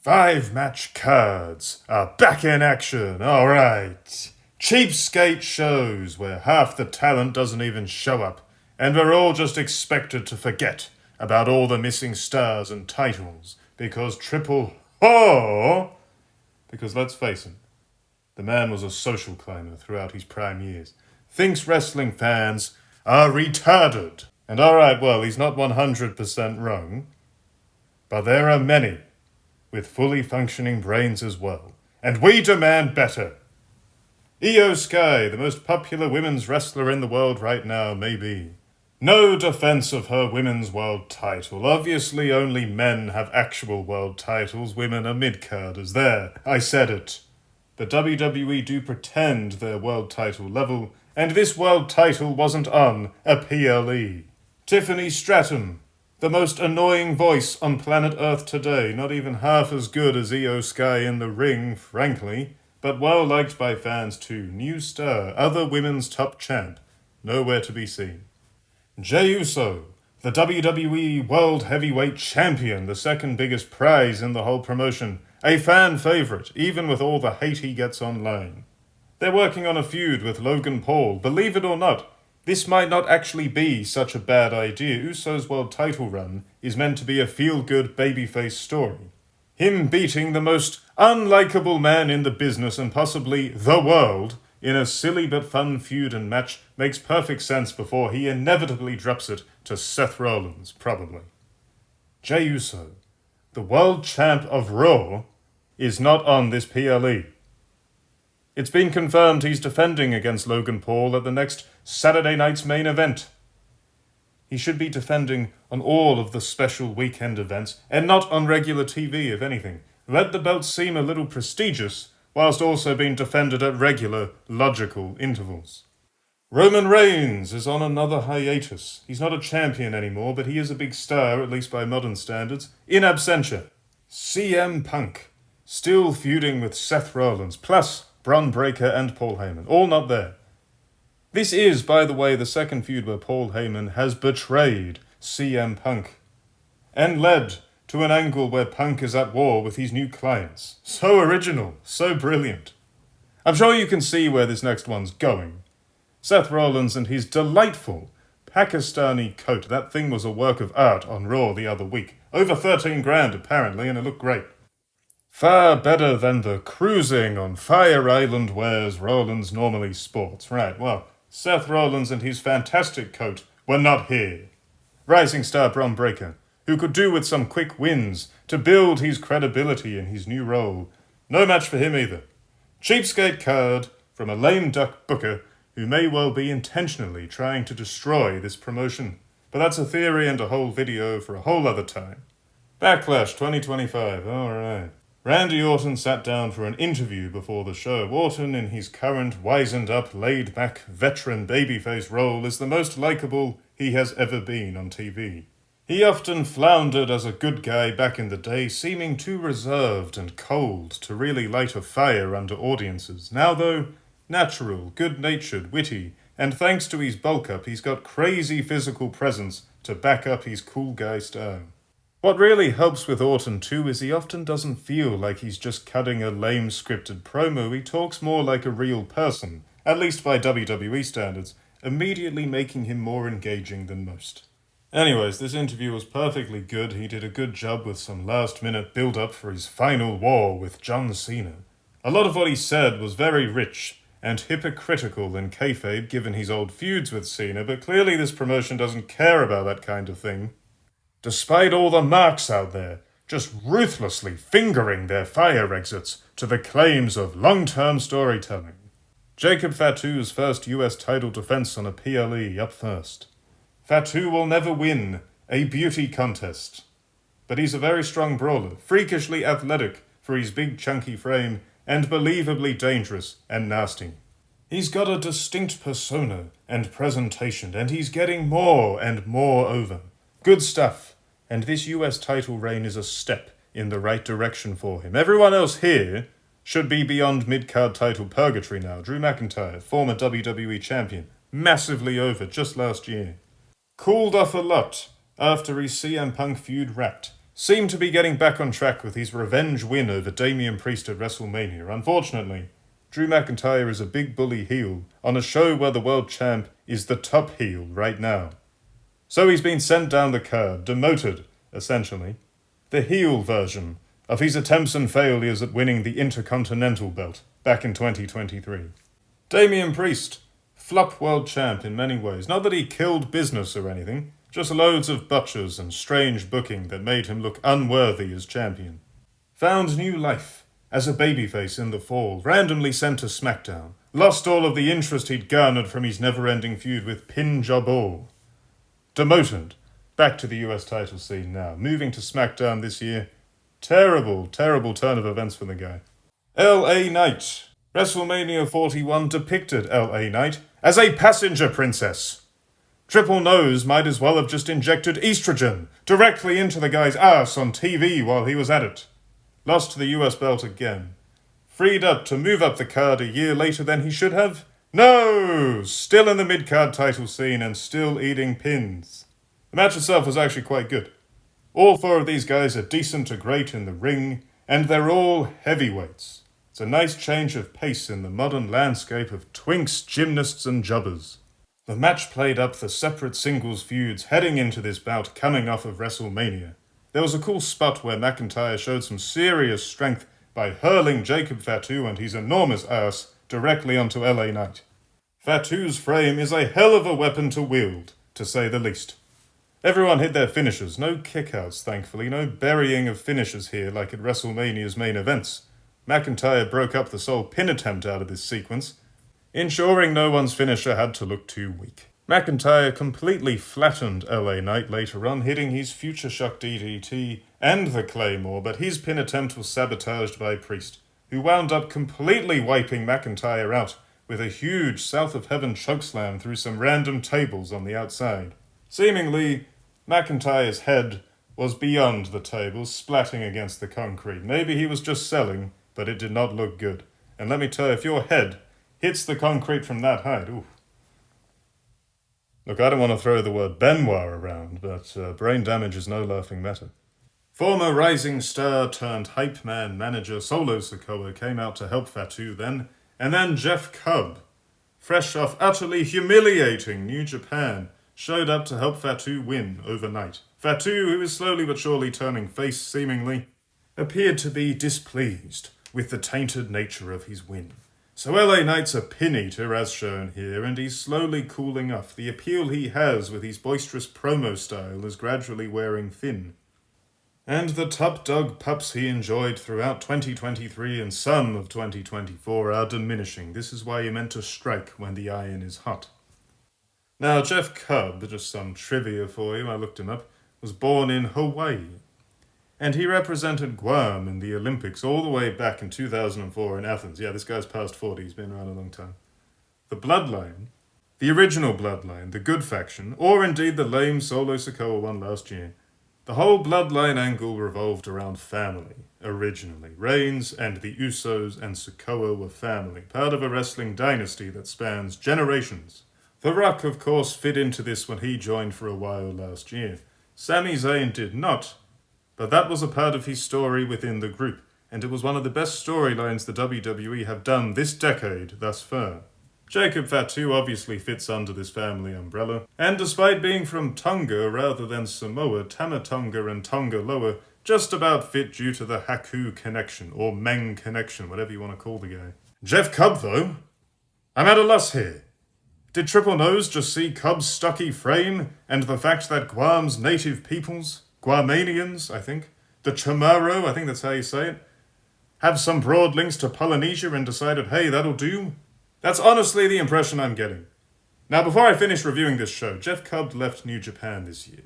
5-match cards are back in action, alright. Cheapskate shows where half the talent doesn't even show up, and we're all just expected to forget about all the missing stars and titles, because because let's face it, the man was a social climber throughout his prime years, thinks wrestling fans are retarded. And alright, well, he's not 100% wrong, but there are many with fully functioning brains as well. And we demand better. Io Sky, the most popular women's wrestler in the world right now, maybe. No defense of her women's world title. Obviously only men have actual world titles. Women are mid-carders. There, I said it. But WWE do pretend they're world title level, and this world title wasn't on a PLE. Tiffany Stratton, the most annoying voice on planet Earth today, not even half as good as Io Sky in the ring, frankly, but well liked by fans too. New star, other women's top champ, nowhere to be seen. Jey Uso, the WWE World Heavyweight Champion, the second biggest prize in the whole promotion, a fan favourite, even with all the hate he gets online. They're working on a feud with Logan Paul. Believe it or not, this might not actually be such a bad idea. Uso's world title run is meant to be a feel-good babyface story. Him beating the most unlikable man in the business and possibly the world in a silly but fun feud and match makes perfect sense before he inevitably drops it to Seth Rollins, probably. Jey Uso, the world champ of Raw, is not on this PLE. It's been confirmed he's defending against Logan Paul at the next Saturday night's main event. He should be defending on all of the special weekend events, and not on regular TV, if anything. Let the belt seem a little prestigious, whilst also being defended at regular, logical intervals. Roman Reigns is on another hiatus. He's not a champion anymore, but he is a big star, at least by modern standards, in absentia. CM Punk, still feuding with Seth Rollins, plus Braun Breaker and Paul Heyman, all not there. This is, by the way, the second feud where Paul Heyman has betrayed CM Punk and led to an angle where Punk is at war with his new clients. So original, so brilliant. I'm sure you can see where this next one's going. Seth Rollins and his delightful Pakistani coat. That thing was a work of art on Raw the other week. Over 13 grand apparently, and it looked great. Far better than the cruising on Fire Island wares Rollins normally sports. Right, well, Seth Rollins and his fantastic coat were not here. Rising star Braun Breaker, who could do with some quick wins to build his credibility in his new role. No match for him either. Cheapskate card from a lame duck booker who may well be intentionally trying to destroy this promotion. But that's a theory and a whole video for a whole other time. Backlash 2025, alright. Randy Orton sat down for an interview before the show. Orton, in his current wizened-up, laid-back, veteran babyface role, is the most likeable he has ever been on TV. He often floundered as a good guy back in the day, seeming too reserved and cold to really light a fire under audiences. Now, though, natural, good-natured, witty, and thanks to his bulk-up, he's got crazy physical presence to back up his cool guy style. What really helps with Orton too is he often doesn't feel like he's just cutting a lame scripted promo. He talks more like a real person, at least by WWE standards, immediately making him more engaging than most. Anyways, this interview was perfectly good. He did a good job with some last-minute build-up for his final war with John Cena. A lot of what he said was very rich and hypocritical in kayfabe given his old feuds with Cena, but clearly this promotion doesn't care about that kind of thing. Despite all the marks out there, just ruthlessly fingering their fire exits to the claims of long-term storytelling. Jacob Fatu's first US title defense on a PLE up first. Fatu will never win a beauty contest, but he's a very strong brawler, freakishly athletic for his big chunky frame, and believably dangerous and nasty. He's got a distinct persona and presentation, and he's getting more and more over. Good stuff, and this US title reign is a step in the right direction for him. Everyone else here should be beyond mid-card title purgatory now. Drew McIntyre, former WWE champion, massively over just last year. Cooled off a lot after his CM Punk feud wrapped. seemed to be getting back on track with his revenge win over Damian Priest at WrestleMania. Unfortunately, Drew McIntyre is a big bully heel on a show where the world champ is the top heel right now. So he's been sent down the curb, demoted, essentially, the heel version of his attempts and failures at winning the Intercontinental belt back in 2023. Damian Priest, flop world champ in many ways. Not that he killed business or anything, just loads of botches and strange booking that made him look unworthy as champion. Found new life as a babyface in the fall, randomly sent to SmackDown, lost all of the interest he'd garnered from his never-ending feud with Pinjabal. Demoted, back to the US title scene now, moving to SmackDown this year. Terrible, terrible turn of events for the guy. LA Knight. WrestleMania 41 depicted LA Knight as a passenger princess. Triple Nose might as well have just injected estrogen directly into the guy's ass on TV while he was at it. Lost the US belt again. Freed up to move up the card a year later than he should have? No! Still in the mid-card title scene and still eating pins. The match itself was actually quite good. All four of these guys are decent to great in the ring, and they're all heavyweights. It's a nice change of pace in the modern landscape of twinks, gymnasts, and jobbers. The match played up the separate singles feuds heading into this bout coming off of WrestleMania. There was a cool spot where McIntyre showed some serious strength by hurling Jacob Fatu and his enormous ass directly onto LA Knight. Fatu's frame is a hell of a weapon to wield, to say the least. Everyone hit their finishers, no kickouts thankfully, no burying of finishers here like at WrestleMania's main events. McIntyre broke up the sole pin attempt out of this sequence, ensuring no one's finisher had to look too weak. McIntyre completely flattened LA Knight later on, hitting his Future Shock DDT and the Claymore, but his pin attempt was sabotaged by Priest, who wound up completely wiping McIntyre out with a huge South of Heaven chokeslam through some random tables on the outside. Seemingly, McIntyre's head was beyond the tables, splatting against the concrete. Maybe he was just selling, but it did not look good. And let me tell you, if your head hits the concrete from that height, ooh. Look, I don't want to throw the word Benoit around, but brain damage is no laughing matter. Former rising star turned hype man manager Solo Sikoa came out to help Fatu then, and then Jeff Cobb, fresh off utterly humiliating New Japan, showed up to help Fatu win overnight. Fatu, who is slowly but surely turning face seemingly, appeared to be displeased with the tainted nature of his win. So LA Knight's a pin-eater, as shown here, and he's slowly cooling off. The appeal he has with his boisterous promo style is gradually wearing thin. And the top dog pups he enjoyed throughout 2023 and some of 2024 are diminishing. This is why you're meant to strike when the iron is hot. Now, Jeff Cobb, just some trivia for you, I looked him up, was born in Hawaii. And he represented Guam in the Olympics all the way back in 2004 in Athens. Yeah, this guy's past 40, he's been around a long time. The Bloodline, the original Bloodline, the good faction, or indeed the lame Solo Sikoa one last year, the whole Bloodline angle revolved around family, originally. Reigns and the Usos and Sikoa were family, part of a wrestling dynasty that spans generations. The Rock, of course, fit into this when he joined for a while last year. Sami Zayn did not, but that was a part of his story within the group, and it was one of the best storylines the WWE have done this decade thus far. Jacob Fatu obviously fits under this family umbrella, and despite being from Tonga rather than Samoa, Tamatonga and Tonga Loa just about fit due to the Haku connection, or Meng connection, whatever you want to call the guy. Jeff Cobb, though? I'm at a loss here. Did Triple Nose just see Cobb's stocky frame and the fact that Guam's native peoples, Guamanians, I think, the Chamorro, I think that's how you say it, have some broad links to Polynesia and decided, hey, that'll do? That's honestly the impression I'm getting. Now, before I finish reviewing this show, Jeff Cobb left New Japan this year.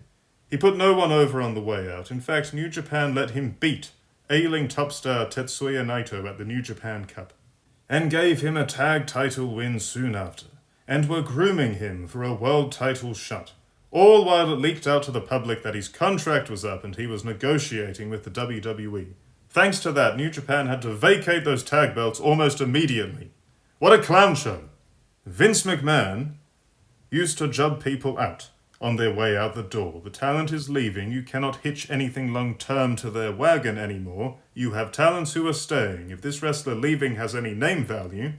He put no one over on the way out. In fact, New Japan let him beat ailing top star Tetsuya Naito at the New Japan Cup, and gave him a tag title win soon after, and were grooming him for a world title shot, all while it leaked out to the public that his contract was up and he was negotiating with the WWE. Thanks to that, New Japan had to vacate those tag belts almost immediately. What a clown show. Vince McMahon used to job people out. on their way out the door. The talent is leaving. You cannot hitch anything long-term to their wagon anymore. You have talents who are staying. If this wrestler leaving has any name value,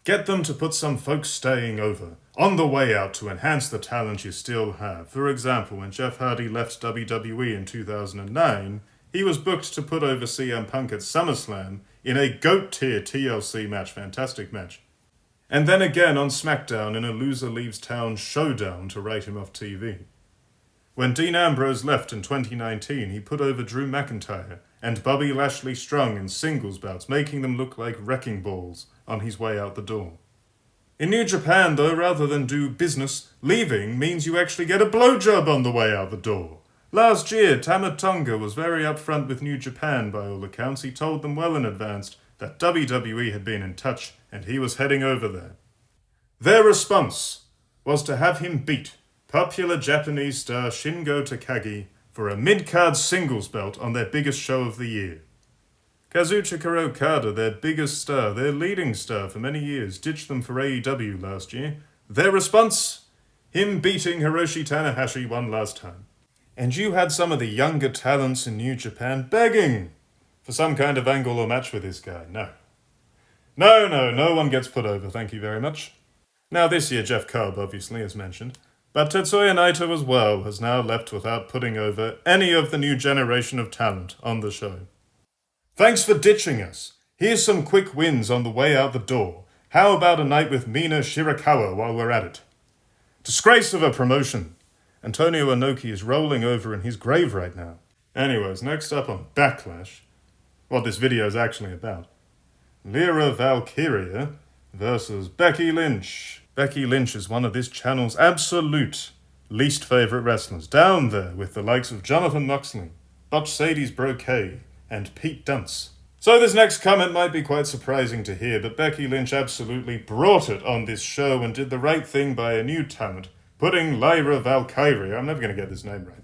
get them to put some folks staying over on the way out to enhance the talent you still have. For example, when Jeff Hardy left WWE in 2009, he was booked to put over CM Punk at SummerSlam in a GOAT-tier TLC match. Fantastic match. And then again on SmackDown in a Loser Leaves Town showdown to write him off TV. When Dean Ambrose left in 2019, he put over Drew McIntyre and Bobby Lashley Strong in singles bouts, making them look like wrecking balls on his way out the door. In New Japan, though, rather than do business, leaving means you actually get a blowjob on the way out the door. Last year, Tama Tonga was very upfront with New Japan by all accounts. He told them well in advance that WWE had been in touch and he was heading over there. Their response was to have him beat popular Japanese star Shingo Takagi for a mid-card singles belt on their biggest show of the year. Kazuchika Okada, their biggest star, their leading star for many years, ditched them for AEW last year. Their response? Him beating Hiroshi Tanahashi one last time. And you had some of the younger talents in New Japan begging for some kind of angle or match with this guy. No one gets put over, thank you very much. Now this year Jeff Cobb, obviously, as mentioned, but Tetsuya Naito as well has now left without putting over any of the new generation of talent on the show. Thanks for ditching us. Here's some quick wins on the way out the door. How about a night with Mina Shirakawa while we're at it? Disgrace of a promotion. Antonio Inoki is rolling over in his grave right now. Anyways, next up on Backlash, what this video is actually about. Lyra Valkyria versus Becky Lynch. Becky Lynch is one of this channel's absolute least favourite wrestlers, down there with the likes of Jonathan Moxley, Butch Sadie's Brocade, and Pete Dunce. So this next comment might be quite surprising to hear, but Becky Lynch absolutely brought it on this show and did the right thing by a new talent, putting Lyra Valkyria, I'm never going to get this name right.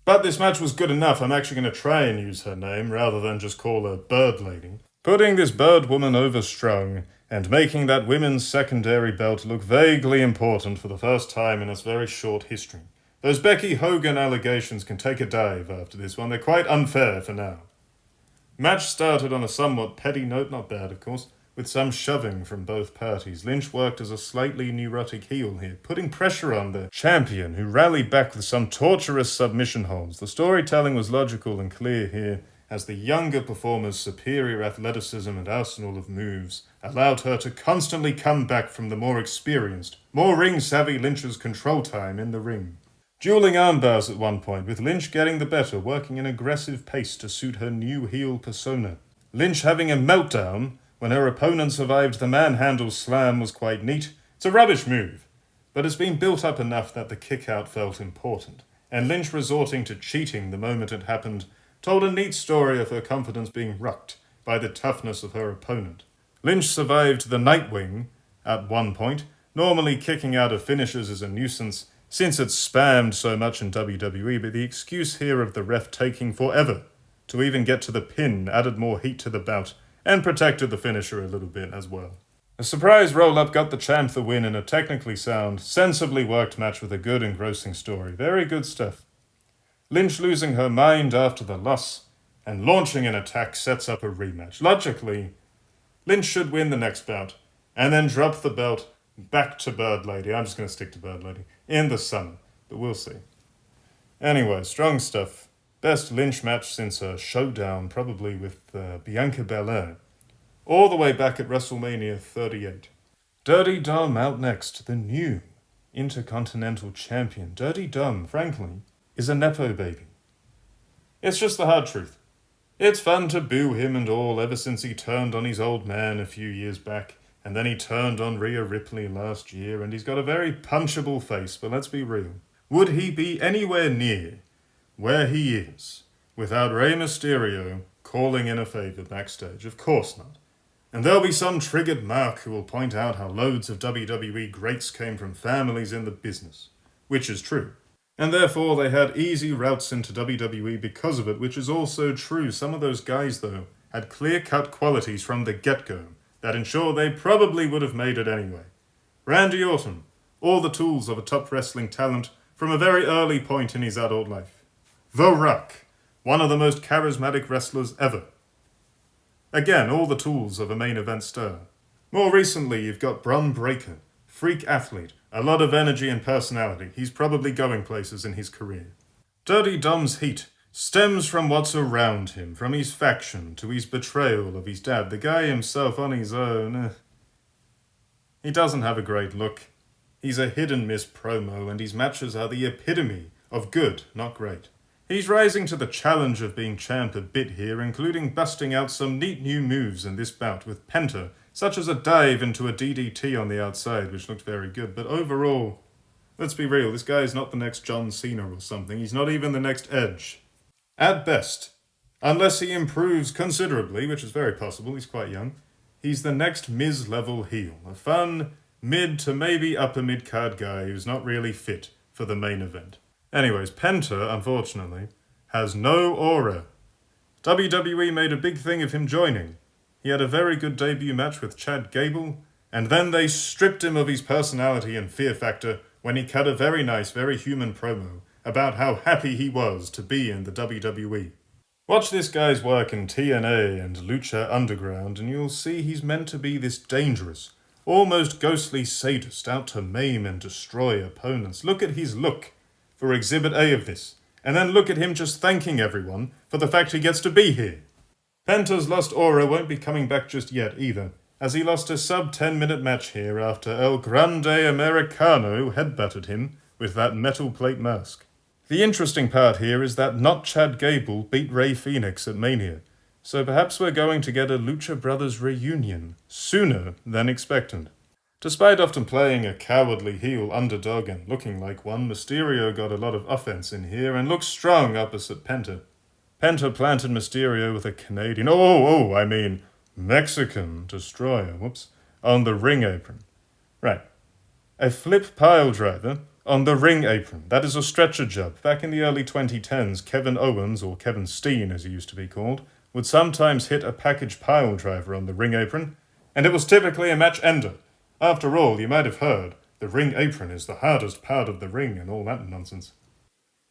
But this match was good enough, I'm actually going to try and use her name rather than just call her Bird Lady. Putting this Bird Woman over strong and making that women's secondary belt look vaguely important for the first time in its very short history. Those Becky Hogan allegations can take a dive after this one. They're quite unfair for now. Match started on a somewhat petty note, not bad of course, with some shoving from both parties. Lynch worked as a slightly neurotic heel here, putting pressure on the champion, who rallied back with some torturous submission holds. The storytelling was logical and clear here, as the younger performer's superior athleticism and arsenal of moves allowed her to constantly come back from the more experienced, more ring-savvy Lynch's control time in the ring. Dueling armbars at one point, with Lynch getting the better, working an aggressive pace to suit her new heel persona. Lynch having a meltdown when her opponent survived the manhandle slam was quite neat. It's a rubbish move, but it's been built up enough that the kick-out felt important, and Lynch resorting to cheating the moment it happened told a neat story of her confidence being rocked by the toughness of her opponent. Lynch survived the Nightwing at one point. Normally kicking out of finishes is a nuisance since it's spammed so much in WWE, but the excuse here of the ref taking forever to even get to the pin added more heat to the bout and protected the finisher a little bit as well. A surprise roll-up got the champ the win in a technically sound, sensibly worked match with a good engrossing story. Very good stuff. Lynch losing her mind after the loss and launching an attack sets up a rematch. Logically, Lynch should win the next bout and then drop the belt back to Bird Lady. I'm just going to stick to Bird Lady in the summer, but we'll see. Anyway, strong stuff. Best Lynch match since a showdown, probably with Bianca Belair, all the way back at WrestleMania 38. Dirty Dom out next, the new Intercontinental Champion. Dirty Dom, frankly, is a nepo baby. It's just the hard truth. It's fun to boo him and all ever since he turned on his old man a few years back, and then he turned on Rhea Ripley last year, and he's got a very punchable face, but let's be real. Would he be anywhere near where he is without Rey Mysterio calling in a favor backstage? Of course not. And there'll be some triggered mark who will point out how loads of WWE greats came from families in the business, which is true. And therefore they had easy routes into WWE because of it, which is also true. Some of those guys, though, had clear-cut qualities from the get-go that ensure they probably would have made it anyway. Randy Orton, all the tools of a top wrestling talent, from a very early point in his adult life. The Rock, one of the most charismatic wrestlers ever. Again, all the tools of a main event star. More recently, you've got Bron Breakker, freak athlete, a lot of energy and personality. He's probably going places in his career. Dirty Dom's heat stems from what's around him, from his faction to his betrayal of his dad. The guy himself on his own, he doesn't have a great look. He's a hit-and-miss promo, and his matches are the epitome of good, not great. He's rising to the challenge of being champ a bit here, including busting out some neat new moves in this bout with Penta, such as a dive into a DDT on the outside, which looked very good. But overall, let's be real, this guy's not the next John Cena or something. He's not even the next Edge. At best, unless he improves considerably, which is very possible, he's quite young, he's the next Miz-level heel. A fun, mid to maybe upper mid-card guy who's not really fit for the main event. Anyways, Penta, unfortunately, has no aura. WWE made a big thing of him joining. He had a very good debut match with Chad Gable, and then they stripped him of his personality and fear factor when he cut a very nice, very human promo about how happy he was to be in the WWE. Watch this guy's work in TNA and Lucha Underground, and you'll see he's meant to be this dangerous, almost ghostly sadist out to maim and destroy opponents. Look at his look for Exhibit A of this, and then look at him just thanking everyone for the fact he gets to be here. Penta's lost aura won't be coming back just yet either, as he lost a sub-10-minute match here after El Grande Americano headbutted him with that metal plate mask. The interesting part here is that not Chad Gable beat Rey Fenix at Mania, so perhaps we're going to get a Lucha Brothers reunion sooner than expected. Despite often playing a cowardly heel underdog and looking like one, Mysterio got a lot of offense in here and looks strong opposite Penta. Penta planted Mysterio with a Canadian, Mexican destroyer, on the ring apron. Right. A flip pile driver on the ring apron. That is a stretcher job. Back in the early 2010s, Kevin Owens, or Kevin Steen as he used to be called, would sometimes hit a package pile driver on the ring apron, and it was typically a match ender. After all, you might have heard, the ring apron is the hardest part of the ring and all that nonsense.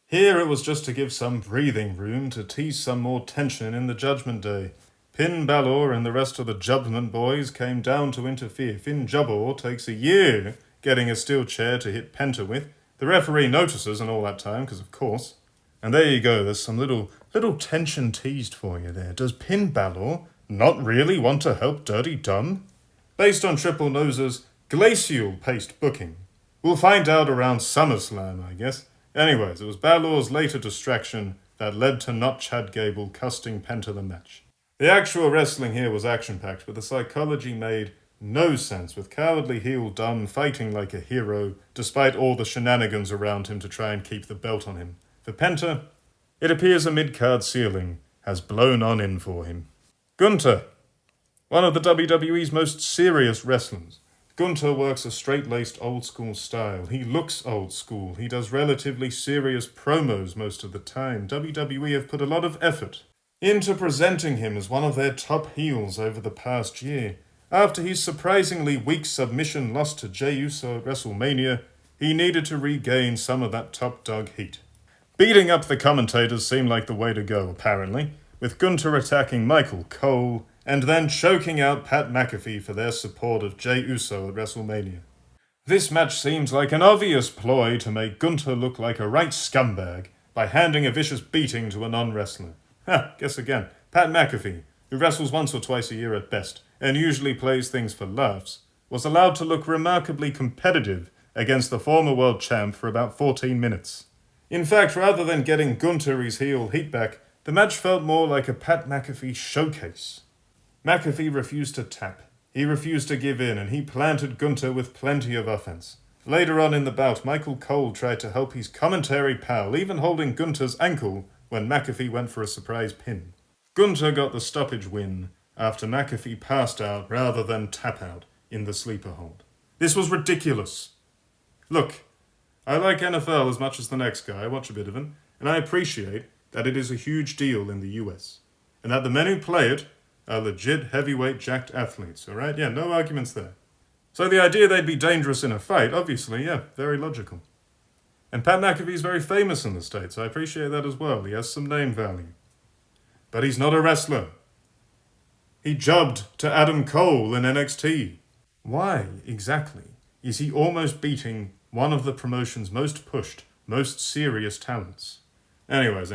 Here it was just to give some breathing room to tease some more tension in the Judgment Day. Finn Balor and the rest of the Judgment Boys came down to interfere. Finn Jabor takes a year getting a steel chair to hit Penta with. The referee notices and all that time, because of course. And there you go, there's some little tension teased for you there. Does Finn Balor not really want to help Dirty Dom? Based on Triple Nose's glacial-paced booking. We'll find out around SummerSlam, I guess. Anyways, it was Balor's later distraction that led to not Chad Gable costing Penta the match. The actual wrestling here was action-packed, but the psychology made no sense, with cowardly heel Dom fighting like a hero, despite all the shenanigans around him to try and keep the belt on him. For Penta, it appears a mid-card ceiling has blown on in for him. Gunther, one of the WWE's most serious wrestlers. Gunther works a straight-laced old-school style. He looks old-school. He does relatively serious promos most of the time. WWE have put a lot of effort into presenting him as one of their top heels over the past year. After his surprisingly weak submission loss to Jey Uso at WrestleMania, he needed to regain some of that top dog heat. Beating up the commentators seemed like the way to go, apparently, with Gunther attacking Michael Cole and then choking out Pat McAfee for their support of Jey Uso at WrestleMania. This match seems like an obvious ploy to make Gunther look like a right scumbag by handing a vicious beating to a non-wrestler. Guess again, Pat McAfee, who wrestles once or twice a year at best, and usually plays things for laughs, was allowed to look remarkably competitive against the former world champ for about 14 minutes. In fact, rather than getting Gunther his heel heat back, the match felt more like a Pat McAfee showcase. McAfee refused to tap. He refused to give in, and he planted Gunther with plenty of offense. Later on in the bout, Michael Cole tried to help his commentary pal, even holding Gunther's ankle when McAfee went for a surprise pin. Gunther got the stoppage win after McAfee passed out rather than tap out in the sleeper hold. This was ridiculous. Look, I like NFL as much as the next guy. I watch a bit of him, and I appreciate that it is a huge deal in the US, and that the men who play it are legit heavyweight jacked athletes, alright? Yeah, no arguments there. So the idea they'd be dangerous in a fight, obviously, yeah, very logical. And Pat McAfee's very famous in the States. I appreciate that as well. He has some name value. But he's not a wrestler. He jobbed to Adam Cole in NXT. Why, exactly, is he almost beating one of the promotion's most pushed, most serious talents? Anyways,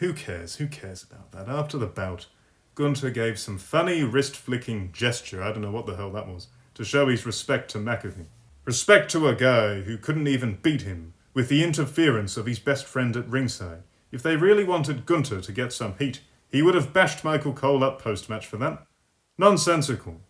who cares? Who cares about that? After the bout, Gunther gave some funny wrist-flicking gesture, I don't know what the hell that was, to show his respect to McAfee. Respect to a guy who couldn't even beat him with the interference of his best friend at ringside. If they really wanted Gunther to get some heat, he would have bashed Michael Cole up post-match for that. Nonsensical.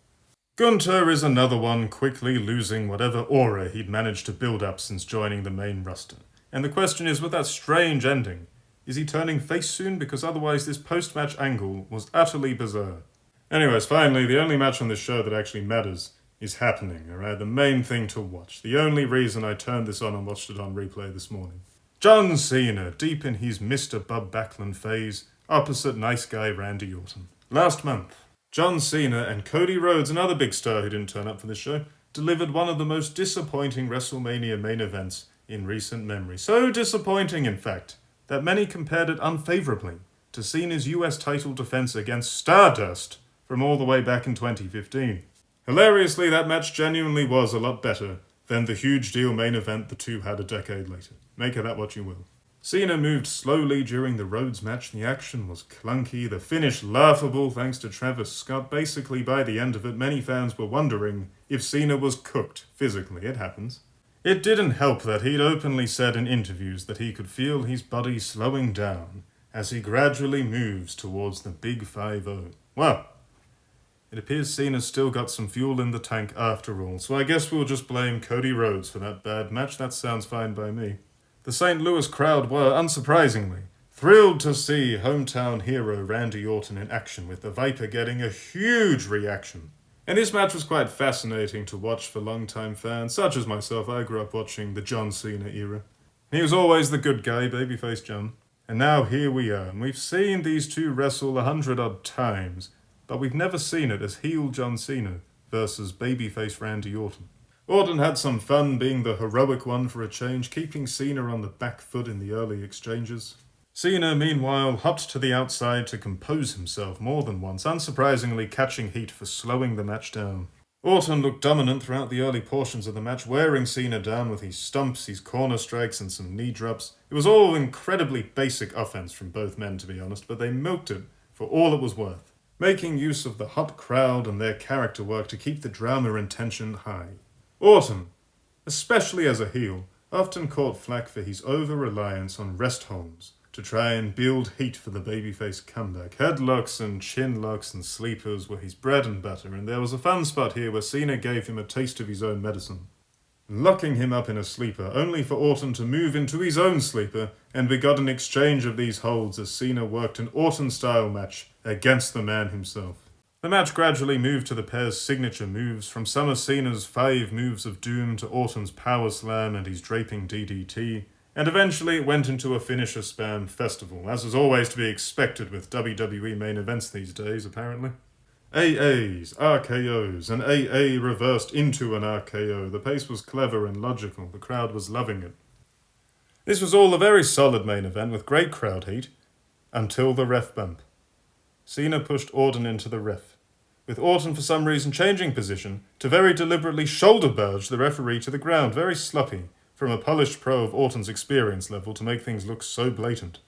Gunther is another one quickly losing whatever aura he'd managed to build up since joining the main roster. And the question is, with that strange ending, is he turning face soon? Because otherwise this post-match angle was utterly bizarre. Anyways, finally, the only match on this show that actually matters is happening, alright? The main thing to watch. The only reason I turned this on and watched it on replay this morning. John Cena, deep in his Mr. Bub Backlund phase, opposite nice guy Randy Orton. Last month, John Cena and Cody Rhodes, another big star who didn't turn up for this show, delivered one of the most disappointing WrestleMania main events in recent memory. So disappointing, in fact, that many compared it unfavourably to Cena's US title defense against Stardust from all the way back in 2015. Hilariously, that match genuinely was a lot better than the huge deal main event the two had a decade later. Make of that what you will. Cena moved slowly during the Rhodes match. The action was clunky, the finish laughable thanks to Travis Scott. Basically, by the end of it, many fans were wondering if Cena was cooked physically. It happens. It didn't help that he'd openly said in interviews that he could feel his body slowing down as he gradually moves towards the Big 5-0. Well, it appears Cena's still got some fuel in the tank after all, so I guess we'll just blame Cody Rhodes for that bad match. That sounds fine by me. The St. Louis crowd were, unsurprisingly, thrilled to see hometown hero Randy Orton in action, with the Viper getting a huge reaction. And this match was quite fascinating to watch for longtime fans, such as myself. I grew up watching the John Cena era. He was always the good guy, babyface John. And now here we are, and we've seen these two wrestle 100-odd times, but we've never seen it as heel John Cena versus babyface Randy Orton. Orton had some fun being the heroic one for a change, keeping Cena on the back foot in the early exchanges. Cena, meanwhile, hopped to the outside to compose himself more than once, unsurprisingly catching heat for slowing the match down. Orton looked dominant throughout the early portions of the match, wearing Cena down with his stumps, his corner strikes, and some knee drops. It was all incredibly basic offense from both men, to be honest, but they milked it for all it was worth, making use of the hot crowd and their character work to keep the drama and tension high. Orton, especially as a heel, often caught flack for his over-reliance on rest holds to try and build heat for the babyface comeback. Headlocks and chin locks and sleepers were his bread and butter, and there was a fun spot here where Cena gave him a taste of his own medicine, locking him up in a sleeper, only for Orton to move into his own sleeper, and we got an exchange of these holds as Cena worked an Orton-style match against the man himself. The match gradually moved to the pair's signature moves, from some of Cena's 5 moves of doom to Orton's power slam and his draping DDT, and eventually it went into a finisher spam festival, as is always to be expected with WWE main events these days, apparently. AAs, RKOs, and AA reversed into an RKO. The pace was clever and logical. The crowd was loving it. This was all a very solid main event with great crowd heat, until the ref bump. Cena pushed Orton into the ref, with Orton for some reason changing position to very deliberately shoulder barge the referee to the ground, very sloppy, from a polished pro of Orton's experience level to make things look so blatant.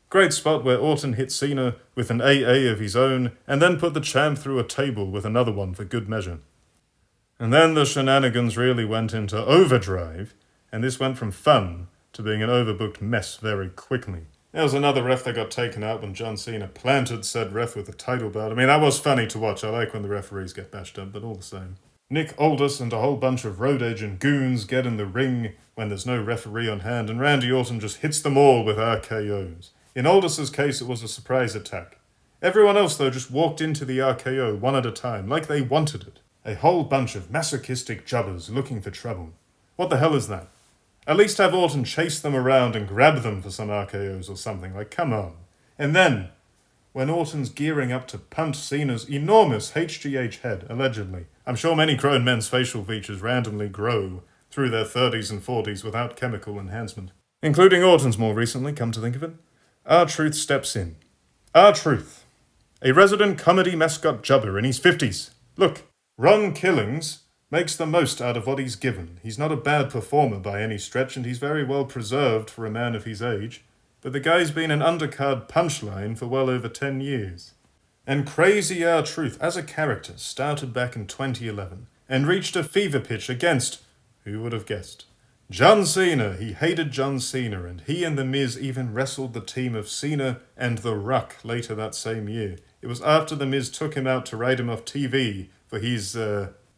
Great spot where Orton hit Cena with an AA of his own, and then put the champ through a table with another one for good measure. And then the shenanigans really went into overdrive, and this went from fun to being an overbooked mess very quickly. There was another ref that got taken out when John Cena planted said ref with a title belt. I mean, that was funny to watch. I like when the referees get bashed up, but all the same. Nick Aldis and a whole bunch of road agent goons get in the ring when there's no referee on hand, and Randy Orton just hits them all with RKOs. In Aldis's case, it was a surprise attack. Everyone else, though, just walked into the RKO one at a time, like they wanted it. A whole bunch of masochistic jobbers looking for trouble. What the hell is that? At least have Orton chase them around and grab them for some RKOs or something, like, come on. And then, when Orton's gearing up to punt Cena's enormous HGH head, allegedly. I'm sure many grown men's facial features randomly grow through their 30s and 40s without chemical enhancement. Including Orton's more recently, come to think of it. R-Truth steps in. R-Truth, a resident comedy mascot jobber in his 50s. Look, Ron Killings makes the most out of what he's given. He's not a bad performer by any stretch, and he's very well preserved for a man of his age. But the guy's been an undercard punchline for well over 10 years. And Crazy R-Truth, as a character, started back in 2011 and reached a fever pitch against, who would have guessed, John Cena. He hated John Cena, and he and The Miz even wrestled the team of Cena and The Rock later that same year. It was after The Miz took him out to write him off TV for his,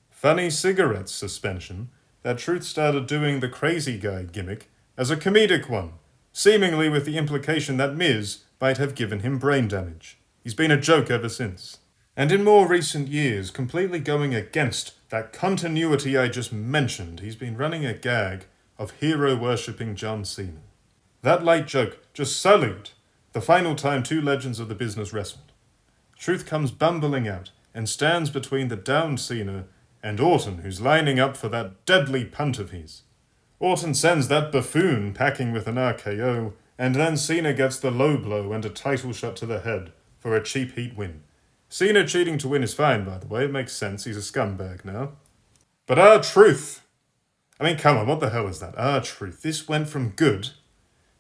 funny cigarette suspension that Truth started doing the crazy guy gimmick as a comedic one, seemingly with the implication that Miz might have given him brain damage. He's been a joke ever since. And in more recent years, completely going against that continuity I just mentioned, he's been running a gag of hero-worshipping John Cena. That light joke just sullied the final time two legends of the business wrestled. Truth comes bumbling out and stands between the downed Cena and Orton, who's lining up for that deadly punt of his. Orton sends that buffoon packing with an RKO, and then Cena gets the low blow and a title shot to the head for a cheap heat win. Cena cheating to win is fine, by the way. It makes sense. He's a scumbag now. But R-Truth. I mean, come on, what the hell is that? R-Truth. This went from good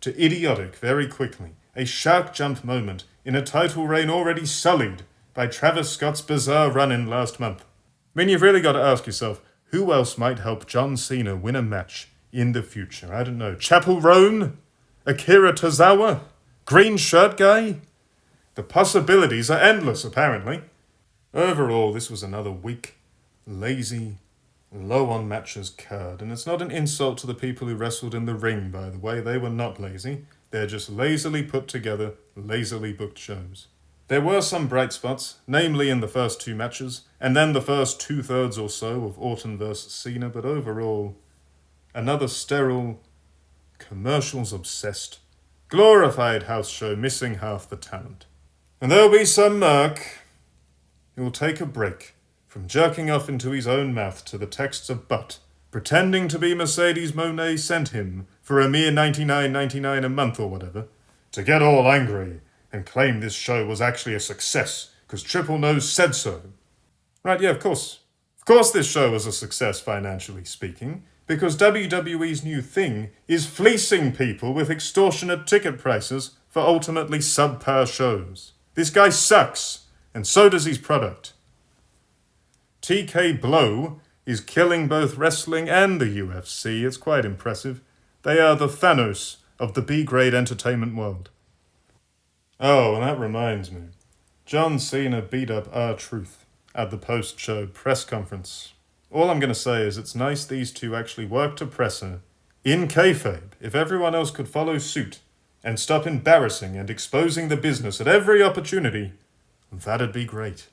to idiotic very quickly. A shark jump moment in a title reign already sullied by Travis Scott's bizarre run-in last month. I mean, you've really got to ask yourself, who else might help John Cena win a match in the future? I don't know. Chapel Roan? Akira Tozawa? Green shirt guy? The possibilities are endless, apparently. Overall, this was another weak, lazy, low on matches card. And it's not an insult to the people who wrestled in the ring, by the way. They were not lazy. They're just lazily put together, lazily booked shows. There were some bright spots, namely in the first two matches, and then the first 2/3 or so of Orton versus Cena, but overall, another sterile, commercials-obsessed, glorified house show missing half the talent. And there'll be some merc who will take a break from jerking off into his own mouth to the texts of Butt, pretending to be Mercedes Moné sent him for a mere $99.99 a month or whatever, to get all angry and claim this show was actually a success because Triple Nose said so. Right, yeah, of course. Of course this show was a success financially speaking, because WWE's new thing is fleecing people with extortionate ticket prices for ultimately subpar shows. This guy sucks, and so does his product. TK Blow is killing both wrestling and the UFC. It's quite impressive. They are the Thanos of the B-grade entertainment world. Oh, and that reminds me. John Cena beat up R-Truth at the post-show press conference. All I'm going to say is it's nice these two actually worked a presser in kayfabe. If everyone else could follow suit and stop embarrassing and exposing the business at every opportunity, that'd be great.